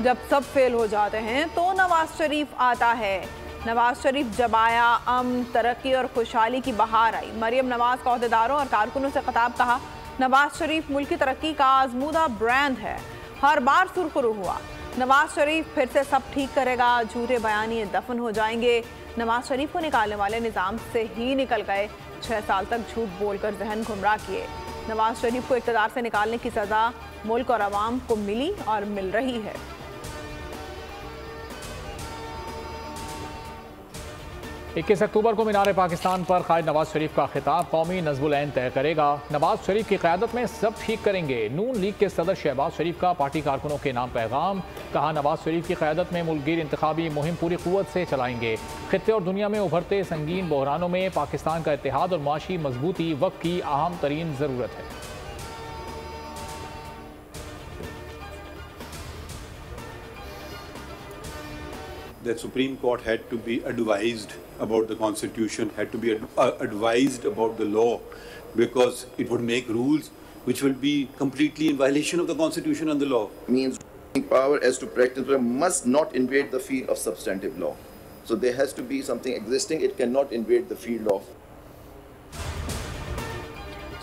जब सब फेल हो जाते हैं तो नवाज शरीफ आता है। नवाज शरीफ जब आया, अमन, तरक्की और खुशहाली की बहार आई। मरियम नवाज का ओहदेदारों और कारकुनों से खिताब कहा, नवाज शरीफ मुल्क की तरक्की का आजमूदा ब्रांड है, हर बार सुरखरू हुआ। नवाज शरीफ फिर से सब ठीक करेगा, झूठे बयानिए दफन हो जाएंगे। नवाज शरीफ को निकालने वाले निज़ाम से ही निकल गए। 6 साल तक झूठ बोलकर जहन गुमराह किए। नवाज शरीफ को इक़्तिदार से निकालने की सज़ा मुल्क और अवाम को मिली और मिल रही है। 21 अक्टूबर को मीनार पाकिस्तान पर कायद नवाज शरीफ का खिताब कौमी नज़्मुल ऐन तय करेगा। नवाज शरीफ की क़यादत में सब ठीक करेंगे। नून लीग के सदर शहबाज शरीफ का पार्टी कारकुनों के नाम पैगाम। कहा, नवाज शरीफ की क़यादत में मुल्कगीर इंतखाबी मुहिम पूरी क़ुव्वत से चलाएंगे। खित्ते और दुनिया में उभरते संगीन बहरानों में पाकिस्तान का इत्तेहाद और माशी मजबूती वक्त की अहम तरीन ज़रूरत है। The Supreme Court had to be advised about the Constitution, had to be advised about the law, because it would make rules which will be completely in violation of the Constitution and the law. Means power as to practice must not invade the field of substantive law. So there has to be something existing, it cannot invade the field of.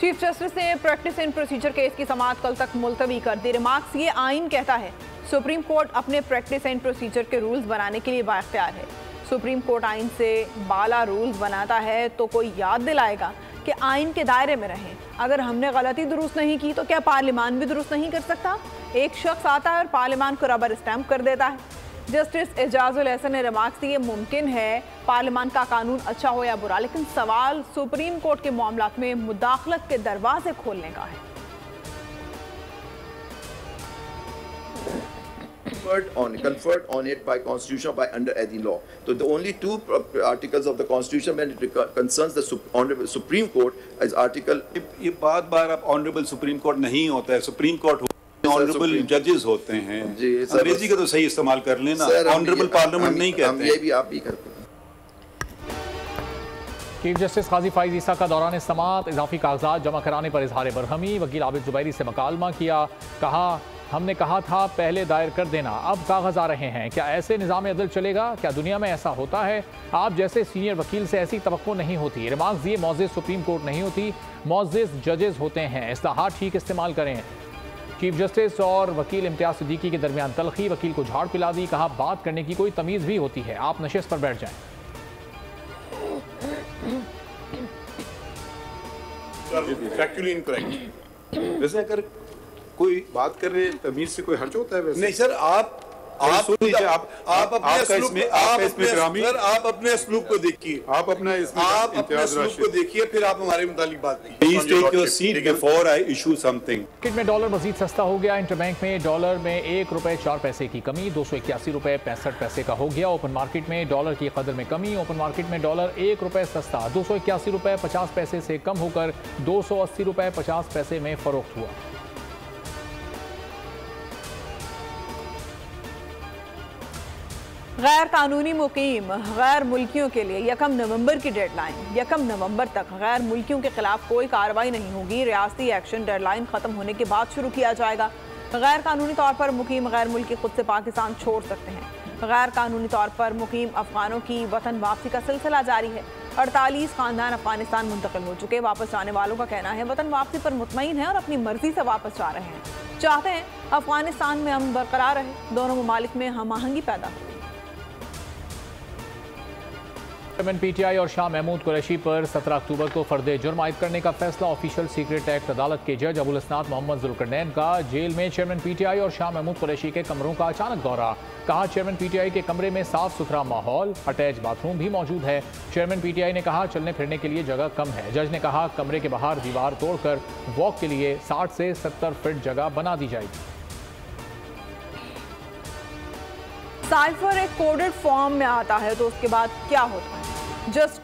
Chief justice ने practice and procedure case की समाअत कल तक मुलतवी कर दी। Remarks, ये आइन कहता है supreme court अपने प्रैक्टिस एंड प्रोसीजर के रूल्स बनाने के लिए बाख्तियार है। सुप्रीम कोर्ट आइन से बाला रूल्स बनाता है तो कोई याद दिलाएगा कि आइन के दायरे में रहें। अगर हमने गलती दुरुस्त नहीं की तो क्या पार्लियामान भी दुरुस्त नहीं कर सकता? एक शख्स आता है और पार्लियामान को रबर स्टैम्प कर देता है। जस्टिस एजाजुल एहसन ने रिमार्क्स दिए, मुमकिन है पार्लियामान का कानून अच्छा हो या बुरा, लेकिन सवाल सुप्रीम कोर्ट के मामलात में मुदाखलत के दरवाजे खोलने का है। Conferred on it by constitution or by under any law. So the only two articles of the constitution when it concerns the honorable Supreme Court is article. ये बार आप honorable Supreme Court नहीं होता है, Supreme Court honorable judges होते हैं। अंग्रेजी का तो सही इस्तेमाल कर लेना, honorable parliament नहीं कहते हैं। ये भी आप भी करते हैं। चीफ जस्टिस काजी फाइज ईसा का दौरान समाअत इजाफी कागजात जमा कराने पर इजहार बरहमी। वकील आबिद जुबैरी से मकालमा किया। कहा, हमने कहा था पहले दायर कर देना, अब कागज आ रहे हैं। क्या ऐसे निज़ाम अदल चलेगा? क्या दुनिया में ऐसा होता है? आप जैसे सीनियर वकील से ऐसी तवक्को नहीं होती। रिमार्क्स दिए, मौज़िज़ सुप्रीम कोर्ट नहीं होती, मौज़िज़ जजेस होते हैं। इस्लाहात ठीक इस्तेमाल करें। चीफ जस्टिस और वकील इम्तियाज सिद्दीकी के दरमियान तलखी। वकील को झाड़ पिला दी। कहा, बात करने की कोई तमीज़ भी होती है, आप नशिस्त पर बैठ जाएं। Factually incorrect. वैसे अगर कोई बात कर रहे तमीज से कोई हर्ज होता है? वैसे नहीं सर, आप अपने असलूब को देखिए, आप अपना अपने असलूब को देखिए, फिर आप हमारे मुतालिक बात कीजिए। Please take your seat before I issue something. Market में डॉलर मजीद सस्ता हो गया। इंटरबैंक में डॉलर में 1 रुपए 4 पैसे की कमी, 281 रुपए 65 पैसे का हो गया। ओपन मार्केट में डॉलर की कदर में कमी। ओपन मार्केट में डॉलर 1 रुपए सस्ता 281 रुपए 50 पैसे से कम होकर 280 रुपए 50 पैसे में फरोख्त हुआ। गैर कानूनी मुकीम गैर मुल्कियों के लिए 1 नवंबर की डेडलाइन। 1 नवंबर तक गैर मुल्कियों के खिलाफ कोई कार्रवाई नहीं होगी। रियासती एक्शन डेडलाइन खत्म होने के बाद शुरू किया जाएगा। गैर कानूनी तौर पर मुकीम गैर मुल्की खुद से पाकिस्तान छोड़ सकते हैं। गैर कानूनी तौर पर मुकीम अफगानों की वतन वापसी का सिलसिला जारी है। 48 खानदान अफगानिस्तान मुंतकिल हो चुके। वापस जाने वालों का कहना है वतन वापसी पर मुतमईन है और अपनी मर्जी से वापस जा रहे हैं। चाहते हैं अफगानिस्तान में अमन बरकरार रहे, दोनों ममालिक में हम आहंगी पैदा हो। चेयरमैन पीटीआई और शाह महमूद कुरैशी पर 17 अक्टूबर को फर्द जुर्म आयद करने का फैसला। ऑफिशियल सीक्रेट एक्ट अदालत के जज अबुल इसनाद मोहम्मद जुल्करनैन का जेल में चेयरमैन पीटीआई और शाह महमूद कुरैशी के कमरों का अचानक दौरा। कहा, चेयरमैन पीटीआई के कमरे में साफ सुथरा माहौल, अटैच बाथरूम भी मौजूद है। चेयरमैन पीटीआई ने कहा, चलने फिरने के लिए जगह कम है। जज ने कहा, कमरे के बाहर दीवार तोड़कर वॉक के लिए 60 से 70 फीट जगह बना दी जाएगी। साइफर एक कोडेड फॉर्म में आता है तो उसके बाद क्या होता है?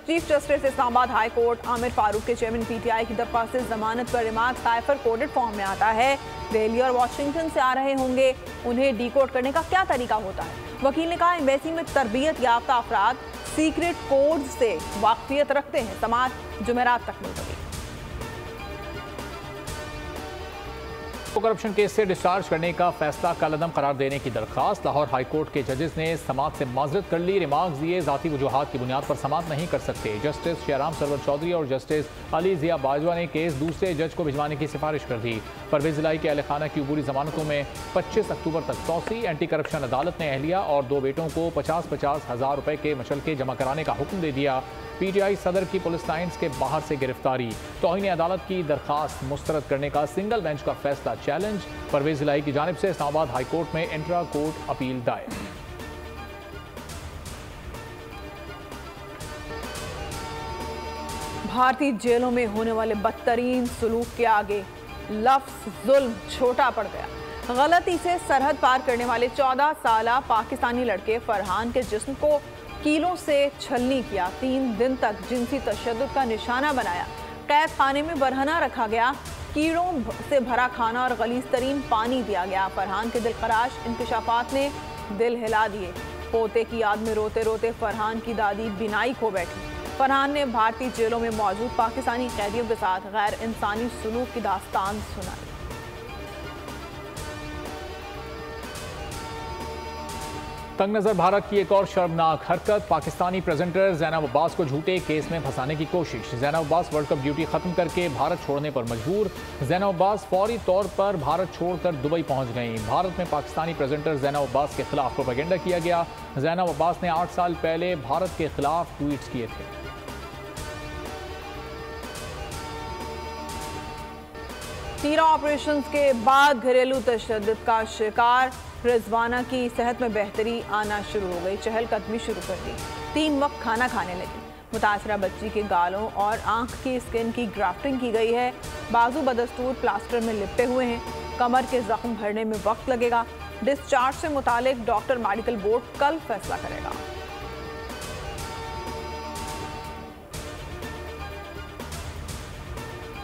Chief justice Islamabad high court Aamir Farooq के चेयरमैन पीटीआई की दरख्वास्त जमानत पर रिमार्क, साइफर कोडेड फॉर्म में आता है। दिल्ली और वाशिंगटन से आ रहे होंगे, उन्हें डीकोड करने का क्या तरीका होता है? वकील ने कहा, एम्बेसी में तरबियत याफ्ता अफराद सीक्रेट कोड से वाकफियत रखते हैं। समाअत जुमेरात तक मुलतवी। करप्शन केस से डिस्चार्ज करने का फैसला कलअदम करार देने की दरखास्त। लाहौर हाई कोर्ट के जजेस ने समात से माजरत कर ली। रिमार्क्स दिए जाती वजूहात की बुनियाद पर समात नहीं कर सकते। जस्टिस शेहराम सरवर चौधरी और जस्टिस अली जिया बाजवा ने केस दूसरे जज को भिजवाने की सिफारिश कर दी। परवेज इलाही के अहल खाना की अबूरी जमानतों में 25 अक्टूबर तक तौसी। एंटी करप्शन अदालत ने अहलिया और 2 बेटों को 50-50 हज़ार रुपए के मशल्के जमा कराने का हुक्म दे दिया। पीटीआई सदर की पुलिस लाइन्स के बाहर से गिरफ्तारी। तौहीन अदालत की दरखास्त मुस्तरद करने का सिंगल बेंच का फैसला चैलेंज। परवेज इलाही की जानिब से इस्लामाबाद हाई कोर्ट में इंट्रा कोर्ट अपील दायर। भारतीय जेलों में होने वाले बदतरीन सुलूक के आगे लफ्ज जुल्म छोटा पड़ गया। गलती से सरहद पार करने वाले 14 साला पाकिस्तानी लड़के फरहान के जिस्म को कीलों से छलनी किया। 3 दिन तक जिनसी तशद्दुद का निशाना बनाया। कैद खाने में बरहना रखा गया। कीड़ों से भरा खाना और गलीज तरीन पानी दिया गया। फरहान के दिलखराश इंकशाफात ने दिल हिला दिए। पोते की याद में रोते रोते फरहान की दादी बिनाई खो बैठी। फरहान ने भारतीय जेलों में मौजूद पाकिस्तानी कैदियों के साथ गैर इंसानी सलूक की दास्तान सुनाई। तंग नजर भारत की एक और शर्मनाक हरकत। पाकिस्तानी प्रेजेंटर ज़ैनब अब्बास को झूठे केस में फंसाने की कोशिश। Zainab Abbas world cup duty खत्म करके भारत छोड़ने पर मजबूर। ज़ैनब अब्बास फौरी तौर पर भारत छोड़कर दुबई पहुंच गईं। भारत में पाकिस्तानी प्रेजेंटर ज़ैनब अब्बास के खिलाफ प्रोपेगेंडा किया गया। ज़ैनब अब्बास ने 8 साल पहले भारत के खिलाफ ट्वीट्स किए थे। तीरा ऑपरेशन के बाद घरेलू तशद्दुद का शिकार रिजवाना की सेहत में बेहतरी आना शुरू हो गई। चहलकदमी शुरू कर दी। 3 वक्त खाना खाने लगी। मुतासरा बच्ची के गालों और आंख की स्किन की ग्राफ्टिंग की गई है। बाजू बदस्तूर प्लास्टर में लिपटे हुए हैं। कमर के जख्म भरने में वक्त लगेगा। डिस्चार्ज से मुतालिक डॉक्टर मेडिकल बोर्ड कल फैसला करेगा।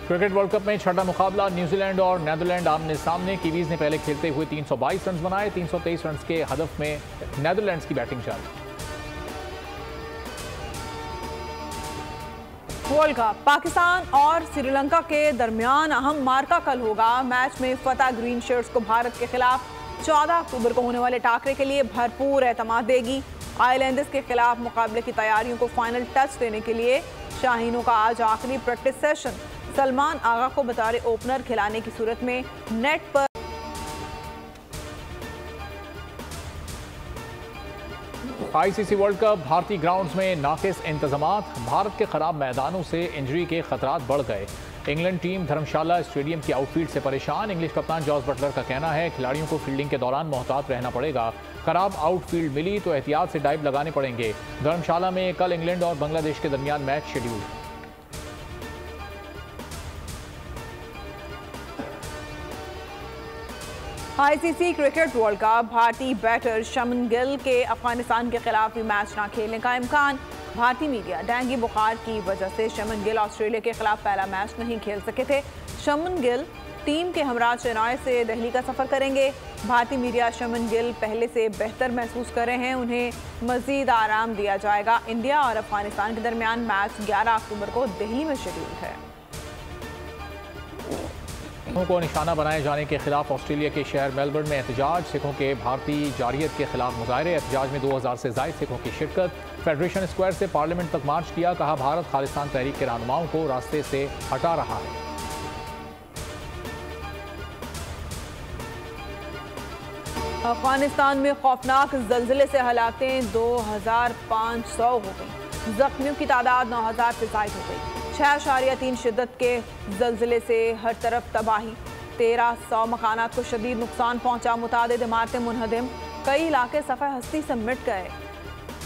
क्रिकेट वर्ल्ड कप में छठा मुकाबला न्यूजीलैंड और नीदरलैंड आमने सामने। कीवीज ने पहले खेलते हुए 322 रन बनाए। 323 रन के हदफ में नीदरलैंड्स की बैटिंग जारी। वर्ल्ड कप पाकिस्तान और श्रीलंका के दरमियान अहम मार्का कल होगा। मैच में फतह ग्रीन शर्ट्स को भारत के खिलाफ 14 अक्टूबर को होने वाले टाकरे के लिए भरपूर एतमाद देगी। आइलैंडर्स के खिलाफ मुकाबले की तैयारियों को फाइनल टच देने के लिए शाहीनों का आज आखिरी प्रैक्टिस सेशन। सलमान आगा को बतौर ओपनर खिलाने की सूरत में नेट पर आईसीसी वर्ल्ड कप भारतीय ग्राउंड्स में नाकिस इंतजामात। भारत के खराब मैदानों से इंजरी के खतरात बढ़ गए। इंग्लैंड टीम धर्मशाला स्टेडियम की आउटफील्ड से परेशान। इंग्लिश कप्तान जॉस बटलर का कहना है खिलाड़ियों को फील्डिंग के दौरान मोहतात रहना पड़ेगा। खराब आउटफील्ड मिली तो एहतियात से डाइव लगाने पड़ेंगे। धर्मशाला में कल इंग्लैंड और बांग्लादेश के दरमियान match schedule. ICC cricket world cup भारतीय बैटर शमन गिल के अफगानिस्तान के खिलाफ भी मैच न खेलने का इम्कान। भारतीय मीडिया डेंगू बुखार की वजह से शमन गिल ऑस्ट्रेलिया के खिलाफ पहला मैच नहीं खेल सके थे। शमन गिल टीम के हमरा चेन्नई से दिल्ली का सफर करेंगे। भारतीय मीडिया शमन गिल पहले से बेहतर महसूस कर रहे हैं। उन्हें मजीद आराम दिया जाएगा। इंडिया और अफगानिस्तान के दरमियान मैच 11 अक्टूबर को दिल्ली में शेड्यूल है। सिखों को निशाना बनाए जाने के खिलाफ ऑस्ट्रेलिया के शहर मेलबर्न में एहतजाज। सिखों के भारतीय जारियत के खिलाफ मुजाहरे। एहतजाज में 2000 से ज़ायद सिखों की शिरकत। फेडरेशन स्क्वायर से पार्लियामेंट तक मार्च किया। कहा भारत खालिस्तान तहरीक के रहनुमाओं को रास्ते से हटा रहा है। अफगानिस्तान में खौफनाक जल्जले से हलाकतें 2500 हो गई। जख्मियों की तादाद 9000 से ज़ायद हो गई। 6.3 शिद्दत के जल्जले से हर तरफ तबाही। 1300 मकानात को शदीद नुकसान पहुंचा। मुतादिद इमारतें मुनहदिम। कई इलाके सफ़े हस्ती से मिट गए।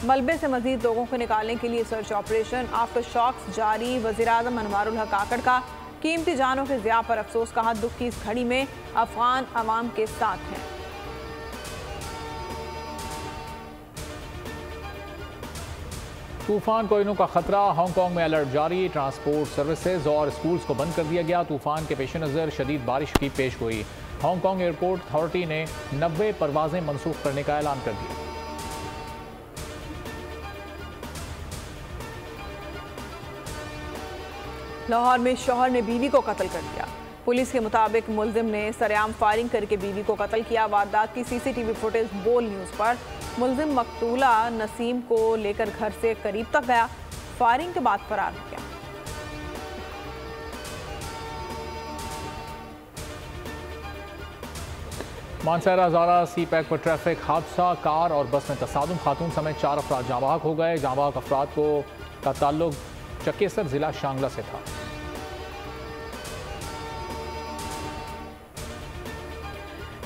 मलबे से मजीद लोगों को निकालने के लिए सर्च ऑपरेशन आफ्टर शॉक्स जारी। वज़ीर-ए-आज़म अनवारुल हक काकड़ का कीमती जानों के ज़िया पर अफसोस। कहा दुख की इस घड़ी में अफगान अवाम के साथ हैं। तूफान कोहिनूर का खतरा। हांगकांग में अलर्ट जारी। ट्रांसपोर्ट सर्विसेज और स्कूल्स को बंद कर दिया गया। तूफान के पेश नज़र शदीद बारिश की पेश गोई। हांगकांग एयरपोर्ट अथॉरिटी ने 90 परवाजें मनसूख करने का ऐलान कर दिया। लाहौर में शौहर ने बीवी को कत्ल कर दिया। पुलिस के मुताबिक मुलजिम ने सरेआम फायरिंग करके बीवी को कत्ल किया। वारदात की सीसीटीवी फुटेज बोल न्यूज़ पर। मुलजिम मकतूला नसीम को लेकर घर से करीब तक गया, फायरिंग के बाद फरार हो गया। मानसहरा हज़ारा सी पैक पर ट्रैफिक हादसा, कार और बस में तसादुम, खातून समेत 4 अफराद जाँ बहक हो गए। जाँ बहक अफराद का ताल्लुक चकेसर जिला शांगला से था।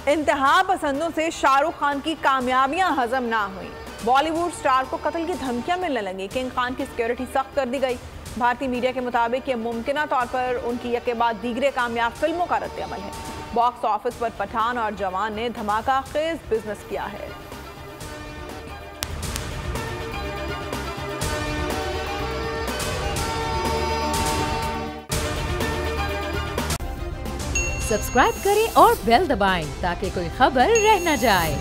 इंतहा पसंदों से शाहरुख खान की कामयाबियां हजम ना हुई। बॉलीवुड स्टार को कत्ल की धमकियां मिलने लगी। किंग खान की सिक्योरिटी सख्त कर दी गई। भारतीय मीडिया के मुताबिक यह मुमकिन तौर पर उनकी एक के बाद दीगरे कामयाब फिल्मों का रद्द-ए-अमल है। बॉक्स ऑफिस पर पठान और जवान ने धमाका खेज बिजनेस किया है। सब्सक्राइब करें और बेल दबाएं ताकि कोई खबर रह न जाए।